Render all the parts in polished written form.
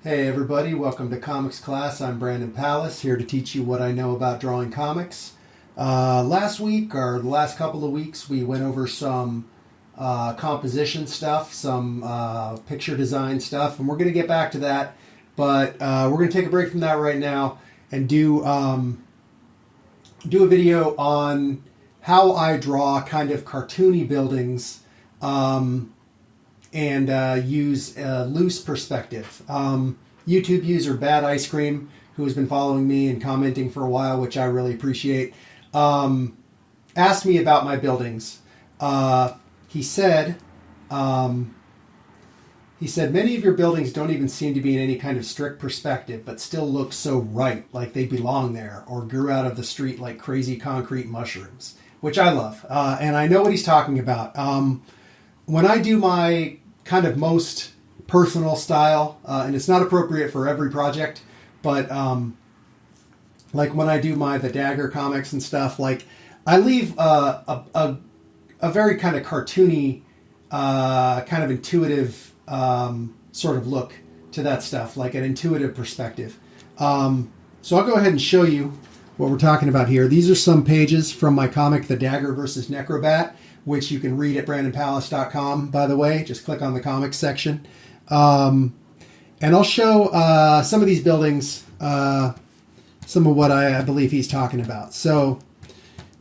Hey everybody, welcome to Comics Class. I'm Brandon Pallas, here to teach you what I know about drawing comics. Last week, or the last couple of weeks, we went over some composition stuff, some picture design stuff, and we're going to get back to that. But we're going to take a break from that right now and do a video on how I draw kind of cartoony buildings and use a loose perspective. YouTube user Bad Ice Cream, who has been following me and commenting for a while, which I really appreciate, asked me about my buildings. He said, many of your buildings don't even seem to be in any kind of strict perspective, but still look so right, like they belong there, or grew out of the street like crazy concrete mushrooms, which I love. And I know what he's talking about. When I do my kind of most personal style, and it's not appropriate for every project, but like when I do the Dagger comics and stuff, like I leave a very kind of cartoony, kind of intuitive sort of look to that stuff, like an intuitive perspective. So I'll go ahead and show you what we're talking about here. These are some pages from my comic, The Dagger versus Necrobat, which you can read at brandonpallas.com, by the way. Just click on the comics section. And I'll show some of these buildings, some of what I believe he's talking about. So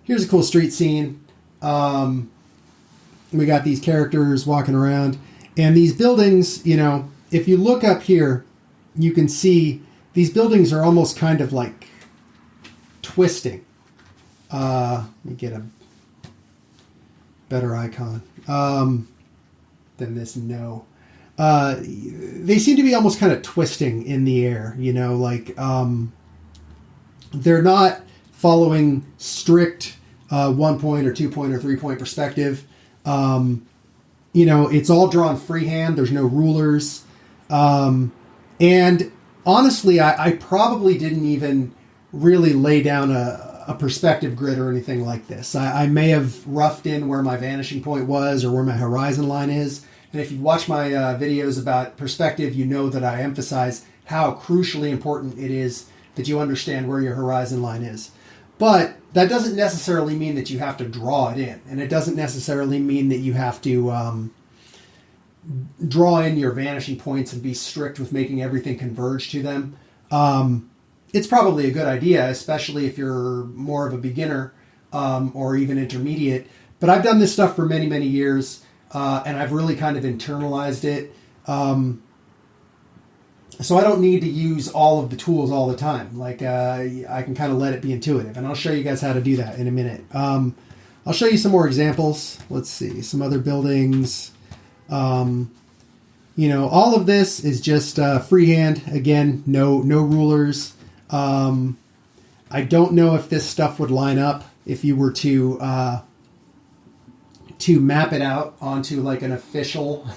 here's a cool street scene. We got these characters walking around. And these buildings, you know, if you look up here, you can see these buildings are almost kind of like twisting. Let me get a better icon than this. No. They seem to be almost kind of twisting in the air, you know, like they're not following strict 1 point or 2 point or 3 point perspective. You know, it's all drawn freehand. There's no rulers. And honestly, I probably didn't even really lay down a perspective grid or anything like this. I may have roughed in where my vanishing point was or where my horizon line is. And if you've watched my videos about perspective, you know that I emphasize how crucially important it is that you understand where your horizon line is. But that doesn't necessarily mean that you have to draw it in. And it doesn't necessarily mean that you have to draw in your vanishing points and be strict with making everything converge to them. It's probably a good idea, especially if you're more of a beginner or even intermediate. But I've done this stuff for many, many years, and I've really kind of internalized it. So I don't need to use all of the tools all the time. Like I can kind of let it be intuitive. And I'll show you guys how to do that in a minute. I'll show you some more examples. Let's see, some other buildings. You know, all of this is just freehand. Again, no rulers. I don't know if this stuff would line up if you were to map it out onto like an official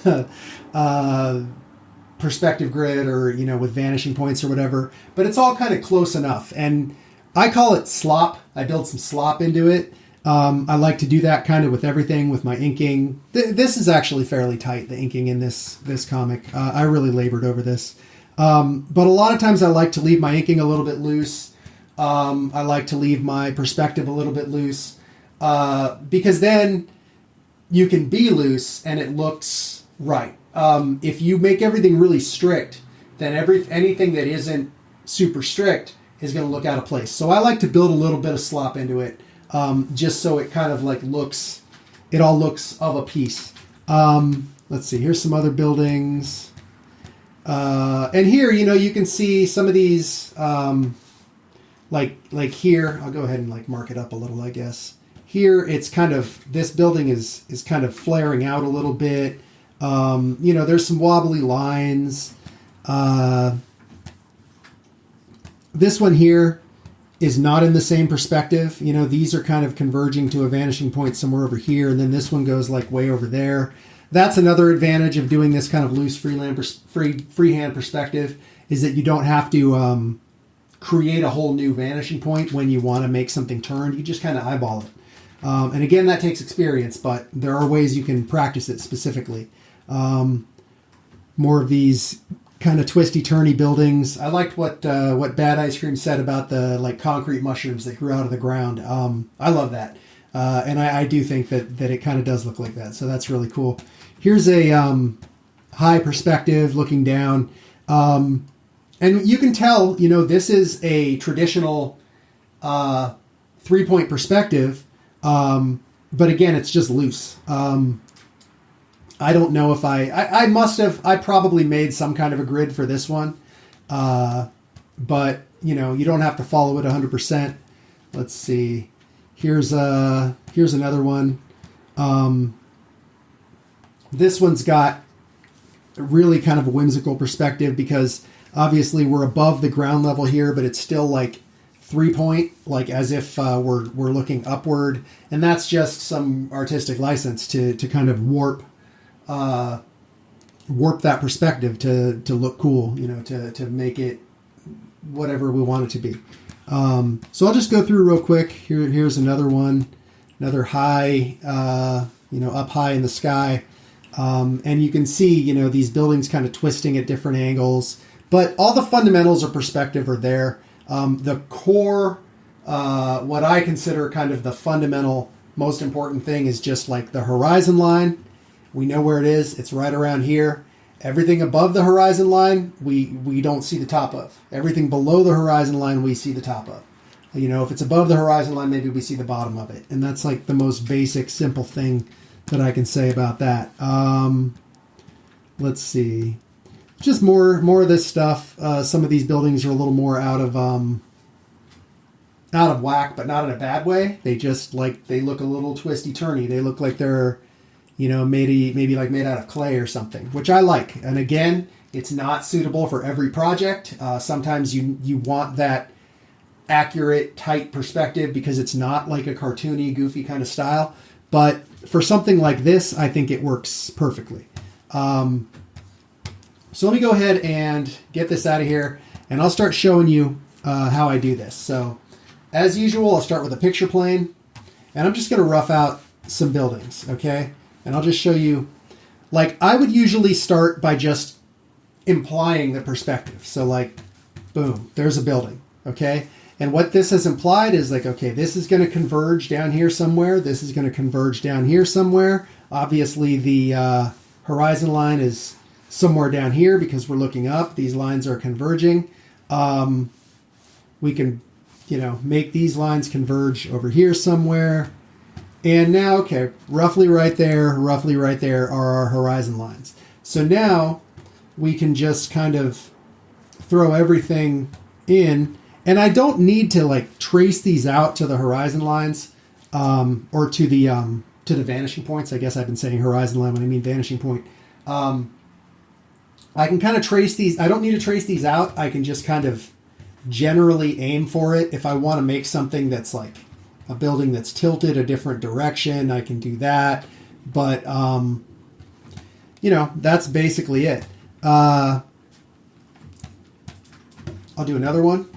perspective grid or, you know, with vanishing points or whatever, but it's all kind of close enough. And I call it slop. I build some slop into it. I like to do that kind of with everything, with my inking. This is actually fairly tight, the inking in this comic. I really labored over this. But a lot of times I like to leave my inking a little bit loose. I like to leave my perspective a little bit loose, because then you can be loose and it looks right. If you make everything really strict, then anything that isn't super strict is going to look out of place. So I like to build a little bit of slop into it, just so it kind of like it all looks of a piece. Let's see, here's some other buildings. And here, you know, you can see some of these, like here, I'll go ahead and like mark it up a little, I guess. Here, it's kind of, this building is kind of flaring out a little bit. You know, there's some wobbly lines. This one here is not in the same perspective. You know, these are kind of converging to a vanishing point somewhere over here. And then this one goes like way over there. That's another advantage of doing this kind of loose freehand perspective, is that you don't have to create a whole new vanishing point when you want to make something turned. You just kind of eyeball it. And again, that takes experience, but there are ways you can practice it specifically. More of these kind of twisty-turny buildings. I liked what Bad Ice Cream said about the like concrete mushrooms that grew out of the ground. I love that, and I do think that it kind of does look like that. So that's really cool. Here's a high perspective looking down, and you can tell, you know, this is a traditional 3-point perspective, but again, it's just loose. I don't know if I probably made some kind of a grid for this one. But you know, you don't have to follow it 100%. Let's see. Here's another one. This one's got really kind of a whimsical perspective because obviously we're above the ground level here, but it's still like 3-point, like as if we're looking upward. And that's just some artistic license to kind of warp that perspective to look cool, you know, to make it whatever we want it to be. So I'll just go through real quick. Here's another one, another high, you know, up high in the sky. And you can see, you know, these buildings kind of twisting at different angles, but all the fundamentals of perspective are there. The core, what I consider kind of the fundamental, most important thing is just like the horizon line. We know where it is. It's right around here. Everything above the horizon line, we don't see the top of. Everything below the horizon line, we see the top of. You know, if it's above the horizon line, maybe we see the bottom of it. And that's like the most basic, simple thing that I can say about that. Let's see. Just more of this stuff. Some of these buildings are a little more out of whack, but not in a bad way. They just they look a little twisty-turny. They look like they're, you know, maybe like made out of clay or something, which I like. And again, it's not suitable for every project. Sometimes you want that accurate, tight perspective because it's not like a cartoony, goofy kind of style. But for something like this, I think it works perfectly. So let me go ahead and get this out of here, and I'll start showing you how I do this. So as usual, I'll start with a picture plane, and I'm just going to rough out some buildings, okay? And I'll just show you, like, I would usually start by just implying the perspective. So like, boom, there's a building, okay? And what this has implied is like, okay, this is going to converge down here somewhere. This is going to converge down here somewhere. Obviously, the horizon line is somewhere down here because we're looking up. These lines are converging. We can, you know, make these lines converge over here somewhere. And now, okay, roughly right there are our horizon lines. So now we can just kind of throw everything in. And I don't need to like trace these out to the horizon lines or to the vanishing points. I guess I've been saying horizon line when I mean vanishing point. I can kind of trace these. I don't need to trace these out. I can just kind of generally aim for it. If I want to make something that's like a building that's tilted a different direction, I can do that. But, you know, that's basically it. I'll do another one.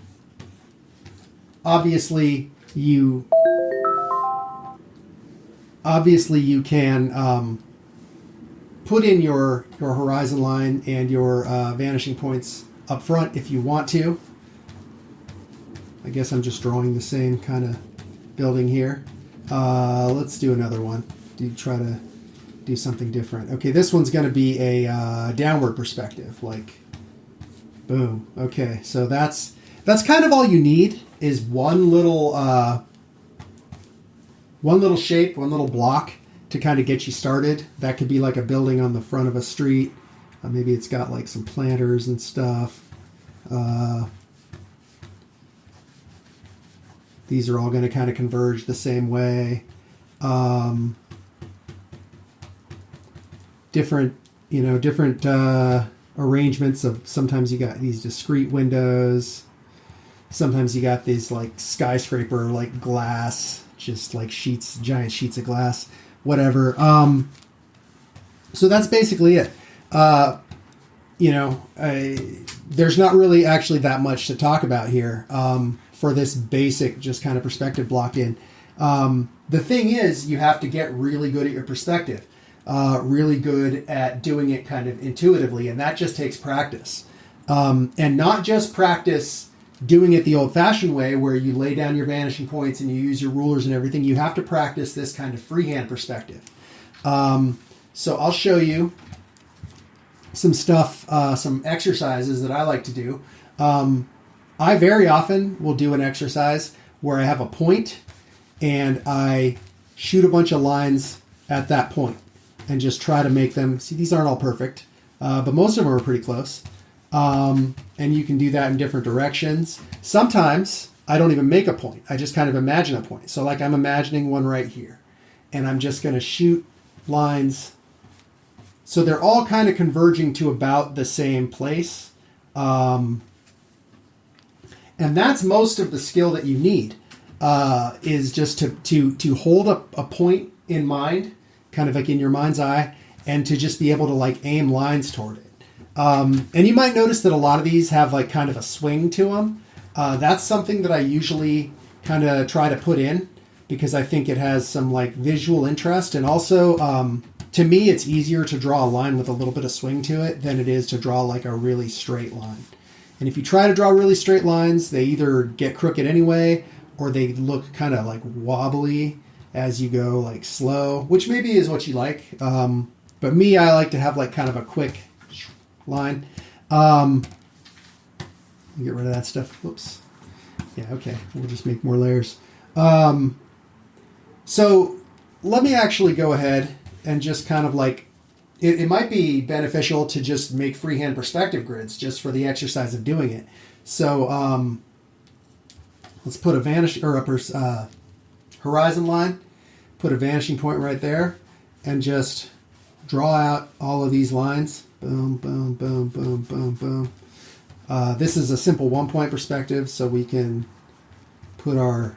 Obviously, you can put in your horizon line and your vanishing points up front if you want to. I guess I'm just drawing the same kind of building here. Let's do another one. Try to do something different. Okay, this one's going to be a downward perspective. Like, boom. Okay, so that's kind of all you need is one little shape, one little block to kind of get you started. That could be like a building on the front of a street. Maybe it's got like some planters and stuff. These are all going to kind of converge the same way. Different arrangements of, sometimes you got these discrete windows. Sometimes you got these like skyscraper, like glass, just like giant sheets of glass, whatever. So that's basically it. There's not really actually that much to talk about here. For this basic just kind of perspective block in. The thing is, you have to get really good at your perspective, really good at doing it kind of intuitively, and that just takes practice. And not just practice doing it the old-fashioned way where you lay down your vanishing points and you use your rulers and everything. You have to practice this kind of freehand perspective. So I'll show you some stuff, some exercises that I like to do. I very often will do an exercise where I have a point and I shoot a bunch of lines at that point and just try to make them, see, these aren't all perfect, but most of them are pretty close. And you can do that in different directions. Sometimes I don't even make a point. I just kind of imagine a point. So like I'm imagining one right here and I'm just going to shoot lines. So they're all kind of converging to about the same place. And that's most of the skill that you need, is just to hold a point in mind, kind of like in your mind's eye, and to just be able to like aim lines toward it. And you might notice that a lot of these have like kind of a swing to them. That's something that I usually kind of try to put in because I think it has some like visual interest. And also, to me, it's easier to draw a line with a little bit of swing to it than it is to draw like a really straight line. And if you try to draw really straight lines, they either get crooked anyway, or they look kind of like wobbly as you go like slow, which maybe is what you like. But me, I like to have like kind of a quick line. Get rid of that stuff. Whoops. Yeah, okay. We'll just make more layers. So let me actually go ahead and just kind of like, it might be beneficial to just make freehand perspective grids just for the exercise of doing it. So let's put a horizon line, put a vanishing point right there, and just draw out all of these lines. Boom, boom, boom, boom, boom, boom. This is a simple 1-point perspective, so we can put our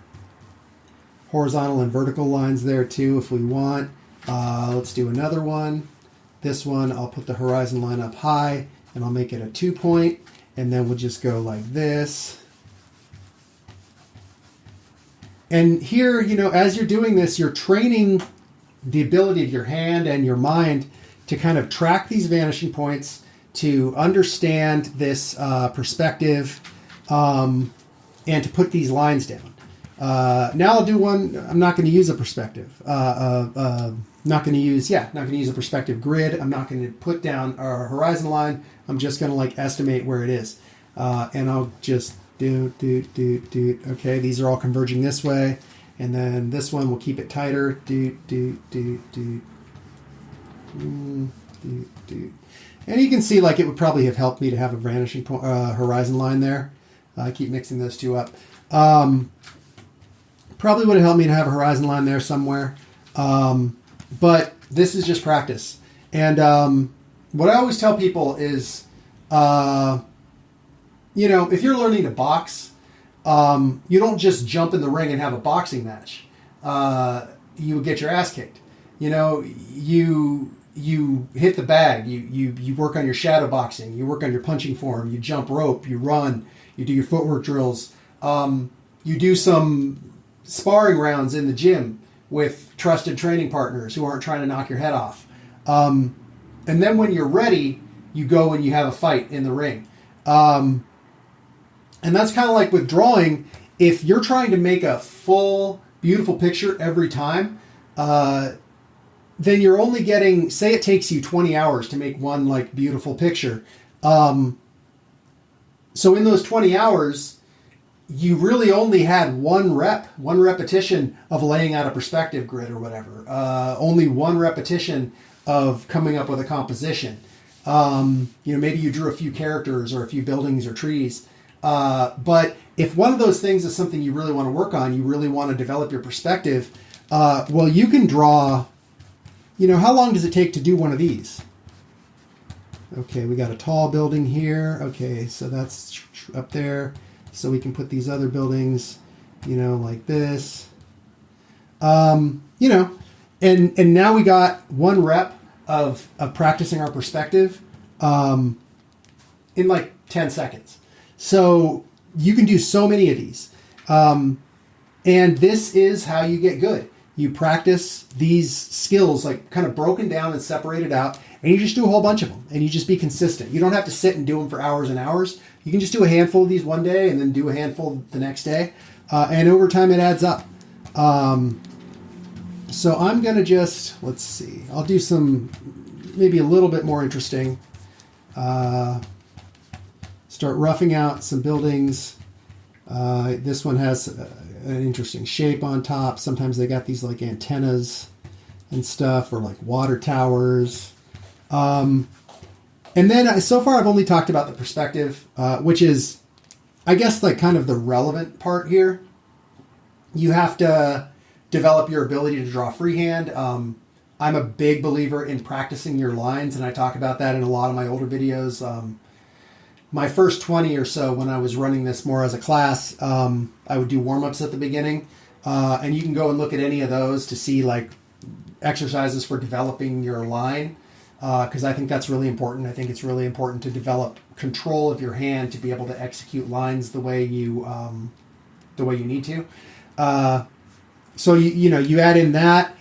horizontal and vertical lines there too if we want. Let's do another one. This one, I'll put the horizon line up high, and I'll make it a 2-point, and then we'll just go like this. And here, you know, as you're doing this, you're training the ability of your hand and your mind to kind of track these vanishing points, to understand this perspective, and to put these lines down. Now I'll do one. I'm not going to use a perspective. Not going to use a perspective grid. I'm not going to put down our horizon line. I'm just going to like estimate where it is. And I'll just do. Okay, these are all converging this way. And then this one, we'll keep it tighter. And you can see like it would probably have helped me to have a vanishing point, horizon line there. I keep mixing those two up. Probably would have helped me to have a horizon line there somewhere. But this is just practice. And what I always tell people is, you know, if you're learning to box, you don't just jump in the ring and have a boxing match. You would get your ass kicked. You know, you hit the bag. You work on your shadow boxing. You work on your punching form. You jump rope. You run. You do your footwork drills. You do some sparring rounds in the gym with trusted training partners who aren't trying to knock your head off. And then when you're ready, you go and you have a fight in the ring. And that's kind of like with drawing. If you're trying to make a full, beautiful picture every time, then you're only getting, say it takes you 20 hours to make one like beautiful picture. So in those 20 hours, you really only had one repetition of laying out a perspective grid or whatever. Only one repetition of coming up with a composition. You know, maybe you drew a few characters or a few buildings or trees. But if one of those things is something you really want to work on, you really want to develop your perspective, well, you can draw, you know, how long does it take to do one of these? Okay, we got a tall building here. Okay, so that's up there. So we can put these other buildings, you know, like this. You know, and now we got one rep of practicing our perspective in like 10 seconds. So you can do so many of these. And this is how you get good. you practice these skills, like kind of broken down and separated out, and you just do a whole bunch of them, and you just be consistent. You don't have to sit and do them for hours and hours. You can just do a handful of these one day and then do a handful the next day. And over time it adds up. So I'm going to just, let's see, I'll do some, maybe a little bit more interesting. Start roughing out some buildings. This one has an interesting shape on top. Sometimes they got these like antennas and stuff, or like water towers. And then so far I've only talked about the perspective, which is, I guess, like kind of the relevant part here. You have to develop your ability to draw freehand. I'm a big believer in practicing your lines, and I talk about that in a lot of my older videos. My first 20 or so, when I was running this more as a class, I would do warm-ups at the beginning. And you can go and look at any of those to see like exercises for developing your line, because I think that's really important. I think it's really important to develop control of your hand to be able to execute lines the way you need to. So you add in that.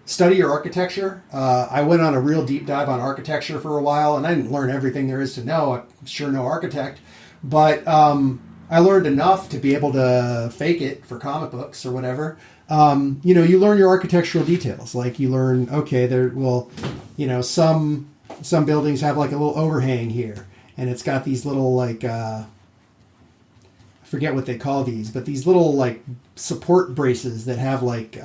Study your architecture. I went on a real deep dive on architecture for a while, and I didn't learn everything there is to know. I'm sure no architect, but I learned enough to be able to fake it for comic books or whatever. You learn your architectural details. Like you learn, okay, some buildings have like a little overhang here, and it's got these little like I forget what they call these, but these little like support braces that have like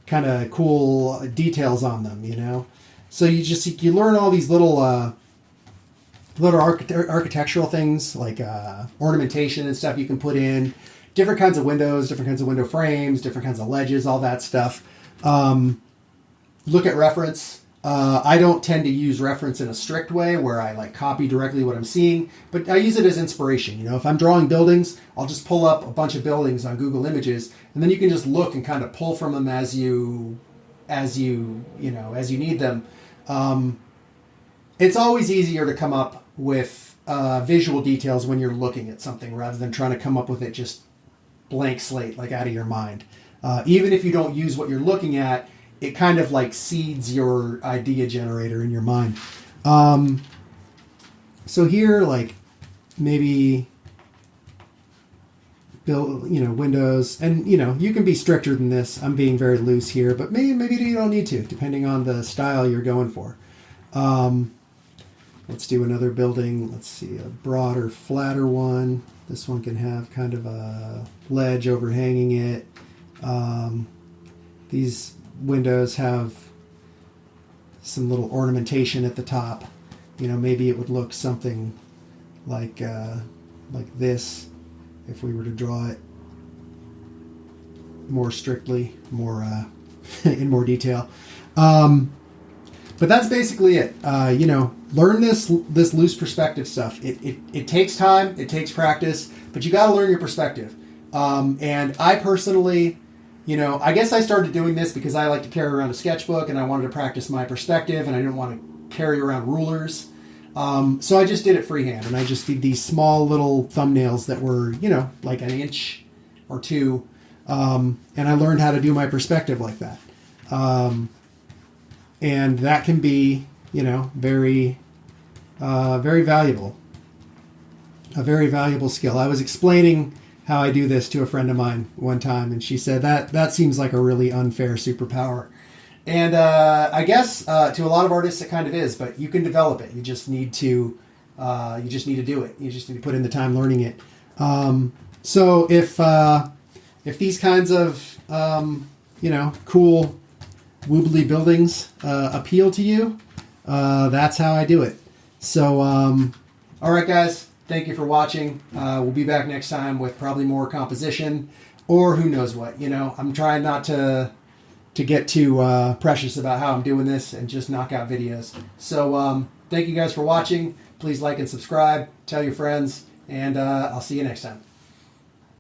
kind of cool details on them, So you learn all these little architectural things, like ornamentation and stuff you can put in, different kinds of windows, different kinds of window frames, different kinds of ledges, all that stuff. Look at reference. I don't tend to use reference in a strict way where I like copy directly what I'm seeing, but I use it as inspiration. If I'm drawing buildings, I'll just pull up a bunch of buildings on Google Images, and then you can just look and kind of pull from them as you need them. It's always easier to come up with visual details when you're looking at something rather than trying to come up with it just blank slate, like out of your mind. Even if you don't use what you're looking at, it kind of like seeds your idea generator in your mind. So here, like maybe build, windows, and you can be stricter than this. I'm being very loose here, but maybe you don't need to, depending on the style you're going for. Let's do another building. Let's see, a broader, flatter one. This one can have kind of a ledge overhanging it. These windows have some little ornamentation at the top. Maybe it would look something like this if we were to draw it more strictly, more in more detail. But that's basically it. Learn this loose perspective stuff. It takes time, it takes practice, but you got to learn your perspective. And I personally, I guess I started doing this because I like to carry around a sketchbook and I wanted to practice my perspective and I didn't want to carry around rulers. So I just did it freehand, and I just did these small little thumbnails that were, like an inch or two. And I learned how to do my perspective like that. And that can be, very, very valuable. A very valuable skill. I was explaining how I do this to a friend of mine one time, and she said that seems like a really unfair superpower. And I guess to a lot of artists it kind of is, but you can develop it. You just need to do it. You just need to put in the time learning it. So if these kinds of cool woobly buildings appeal to you, that's how I do it. So all right, guys, thank you for watching. We'll be back next time with probably more composition, or who knows what. I'm trying not to get too precious about how I'm doing this and just knock out videos. So thank you guys for watching. Please like and subscribe, tell your friends, and I'll see you next time.